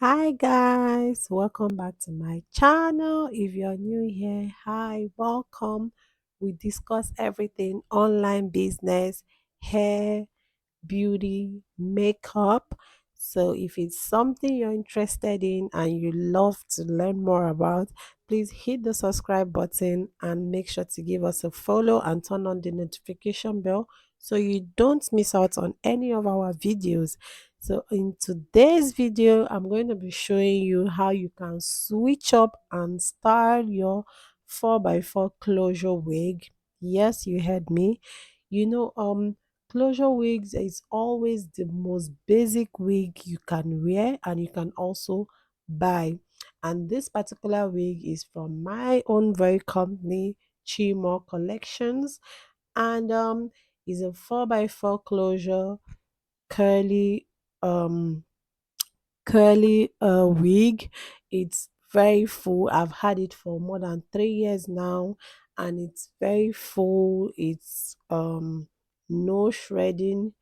Hi guys, welcome back to my channel. If you're new here, hi, welcome. We discuss everything online business, hair, beauty, makeup. So if it's something you're interested in and you love to learn more about, please hit the subscribe button and make sure to give us a follow and turn on the notification bell so you don't miss out on any of our videos. So in today's video, I'm going to be showing you how you can switch up and style your 4x4 closure wig. Yes, you heard me. You know, closure wigs is always the most basic wig you can wear and you can also buy. And this particular wig is from my own very company, Chimo Collections, and is a 4x4 closure curly um wig. It's very full. I've had it for more than 3 years now, and it's very full. It's no shredding.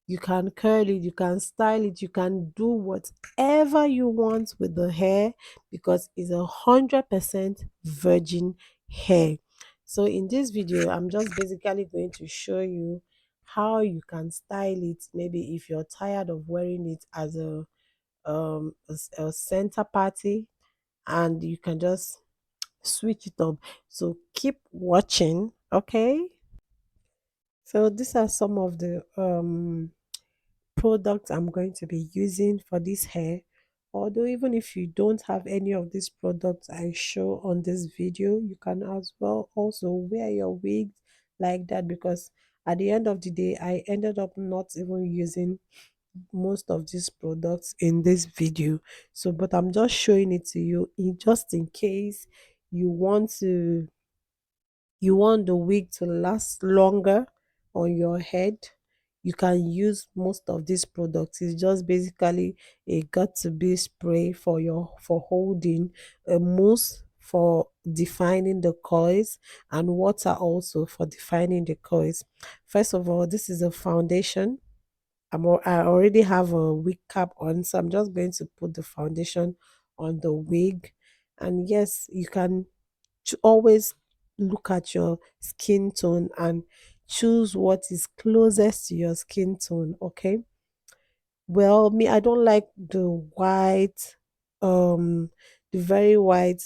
You can curl it, you can style it, you can do whatever you want with the hair because it's 100% virgin hair. So in this video, I'm just basically going to show you how you can style it. Maybe if you're tired of wearing it as a center party, and you can just switch it up. So keep watching, okay? So these are some of the products I'm going to be using for this hair. Although even if you don't have any of these products I show on this video, you can as well also wear your wigs like that, because at the end of the day I ended up not even using most of these products in this video. So but I'm just showing it to you in just in case you want to you want the wig to last longer on your head. You can use most of these products. It's just basically a got to be spray for holding, a mousse for defining the coils, and water also for defining the coils. First of all, this is a foundation. I already have a wig cap on, so I'm just going to put the foundation on the wig. And yes, you can always look at your skin tone and choose what is closest to your skin tone, okay? Well, me, I don't like um the very white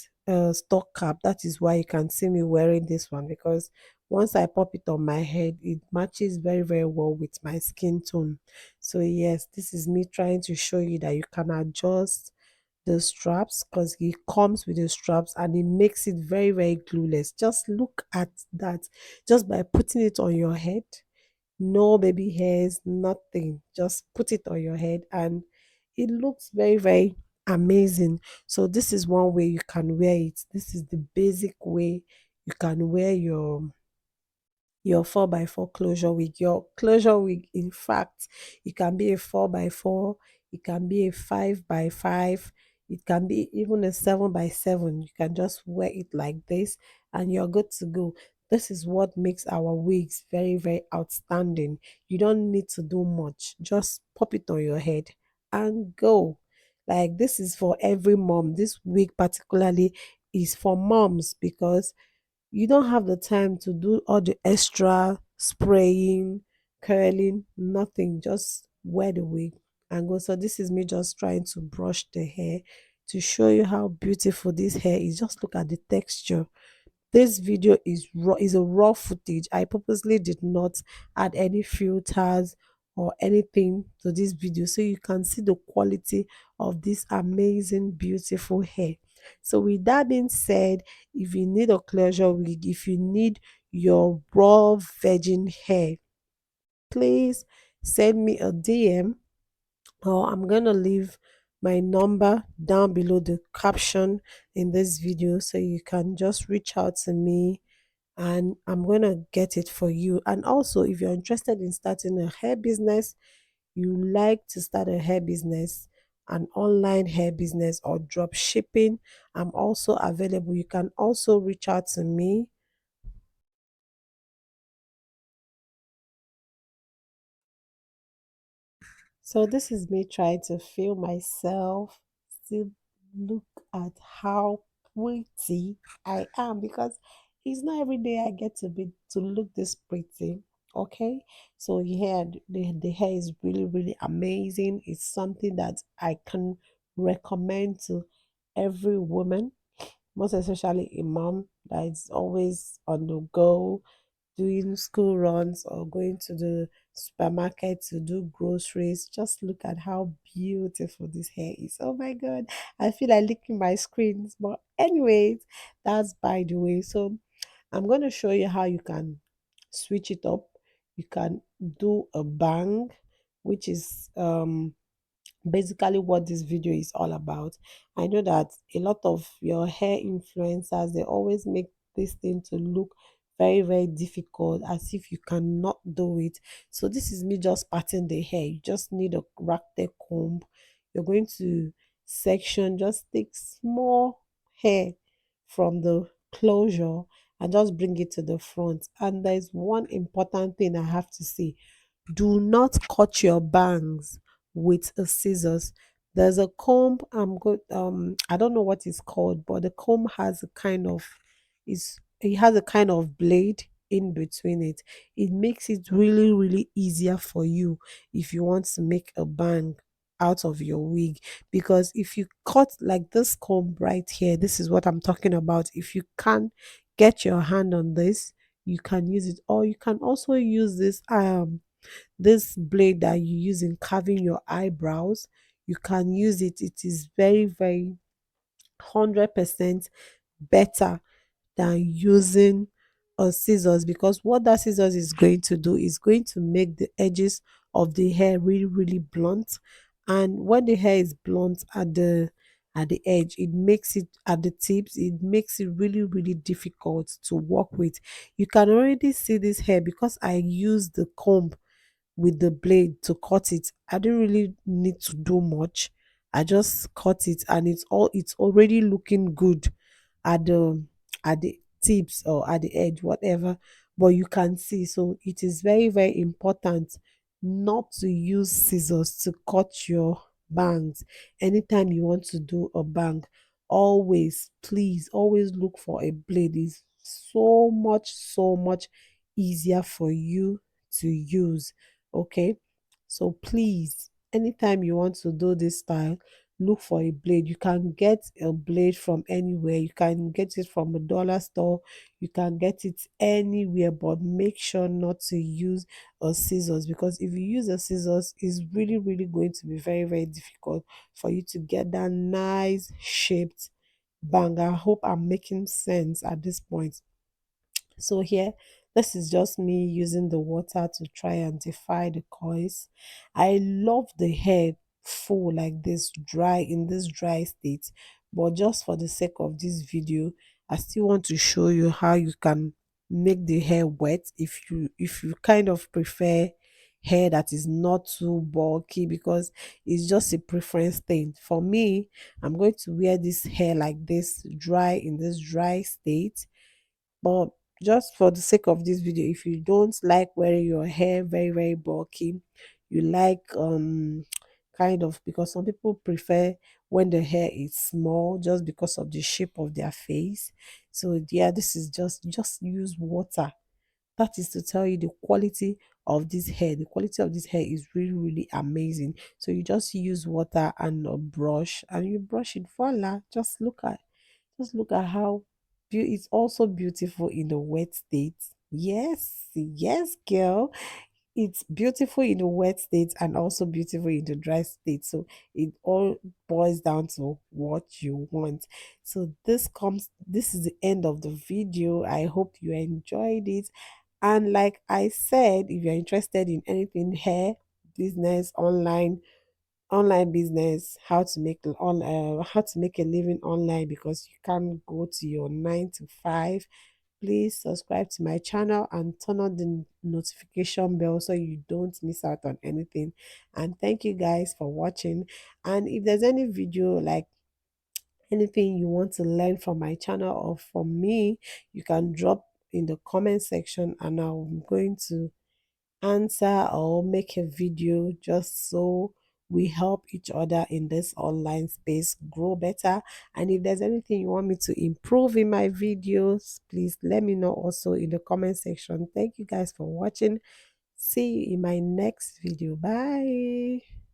stock cap. That is why you can see me wearing this one, because once I pop it on my head, it matches very, very well with my skin tone. So yes, this is me trying to show you that you can adjust the straps, because it comes with the straps and it makes it very, very glueless. Just look at that. Just by putting it on your head, no baby hairs, nothing. Just put it on your head and it looks very, very amazing. So this is one way you can wear it. This is the basic way you can wear your 4x4 closure wig. Your closure wig, in fact, it can be a 4x4, it can be a 5x5, it can be even a 7x7. You can just wear it like this and you're good to go. This is what makes our wigs very, very outstanding. You don't need to do much, just pop it on your head and go. Like, this is for every mom. This wig, particularly, is for moms because you don't have the time to do all the extra spraying, curling, nothing. Just wear the wig and go. So this is me just trying to brush the hair to show you how beautiful this hair is. Just look at the texture. This video is raw, is a raw footage. I purposely did not add any filters or anything to this video so you can see the quality of this amazing beautiful hair. So with that being said, if you need a closure wig, if you need your raw virgin hair, please send me a DM, or I'm gonna leave my number down below the caption in this video so you can just reach out to me and I'm gonna get it for you. And also, if you're interested in starting a hair business, you like to start a hair business, an online hair business, or drop shipping, I'm also available. You can also reach out to me. So this is me trying to feel myself, still look at how pretty I am, because it's not every day I get to look this pretty. Okay, so yeah, the hair is really really amazing. It's something that I can recommend to every woman, most especially a mom that is always on the go, doing school runs or going to the supermarket to do groceries. Just look at how beautiful this hair is. Oh my god, I feel like licking my screens. But anyways, that's by the way. So I'm going to show you how you can switch it up. You can do a bang, which is basically what this video is all about. I know that a lot of your hair influencers, they always make this thing to look very very difficult, as if you cannot do it. So this is me just parting the hair. You just need a ragtail comb. You're going to section, just take small hair from the closure and just bring it to the front. And there's one important thing I have to say: do not cut your bangs with a scissors. There's a comb. I'm good. I don't know what it's called, but the comb has a kind of, is it has a kind of blade in between it. It makes it really really easier for you if you want to make a bang out of your wig. Because if you cut like this comb right here, this is what I'm talking about. If you can get your hand on this, you can use it, or you can also use this blade that you use in carving your eyebrows. You can use it. It is very very 100% better than using a scissors, because what that scissors is going to do is going to make the edges of the hair really really blunt. And when the hair is blunt at the edge, it makes it at the tips, it makes it really really difficult to work with. You can already see this hair because I use the comb with the blade to cut it. I didn't really need to do much. I just cut it and it's already looking good at the tips or at the edge, whatever. But you can see, so it is very very important not to use scissors to cut your bangs anytime you want to do a bang. Always, please, always look for a blade. It's so much easier for you to use. Okay, so please, anytime you want to do this style, look for a blade. You can get a blade from anywhere. You can get it from a dollar store. You can get it anywhere, but make sure not to use a scissors, because if you use a scissors, it's really really going to be very very difficult for you to get that nice shaped bang. I hope I'm making sense at this point. So here, this is just me using the water to try and defy the coils. I love the hair full like this, dry in this dry state. But just for the sake of this video, I still want to show you how you can make the hair wet if you kind of prefer hair that is not too bulky, because it's just a preference thing. For me, I'm going to wear this hair like this, dry in this dry state. But just for the sake of this video, if you don't like wearing your hair very very bulky, you like kind of, because some people prefer when the hair is small just because of the shape of their face. So yeah, this is just use water. That is to tell you the quality of this hair. The quality of this hair is really really amazing. So you just use water and a brush and you brush it. Voila, just look at how it's also beautiful in the wet state. Yes, yes, girl. It's beautiful in the wet state and also beautiful in the dry state. So it all boils down to what you want. So this is the end of the video. I hope you enjoyed it. And like I said, if you're interested in anything hair, business, online business, how to make a living online because you can't go to your 9 to 5, please subscribe to my channel and turn on the notification bell so you don't miss out on anything. And thank you guys for watching. And if there's any video, like anything you want to learn from my channel or from me, you can drop in the comment section and I'm going to answer or make a video just so we help each other in this online space grow better. And if there's anything you want me to improve in my videos, please let me know also in the comment section. Thank you guys for watching. See you in my next video. Bye.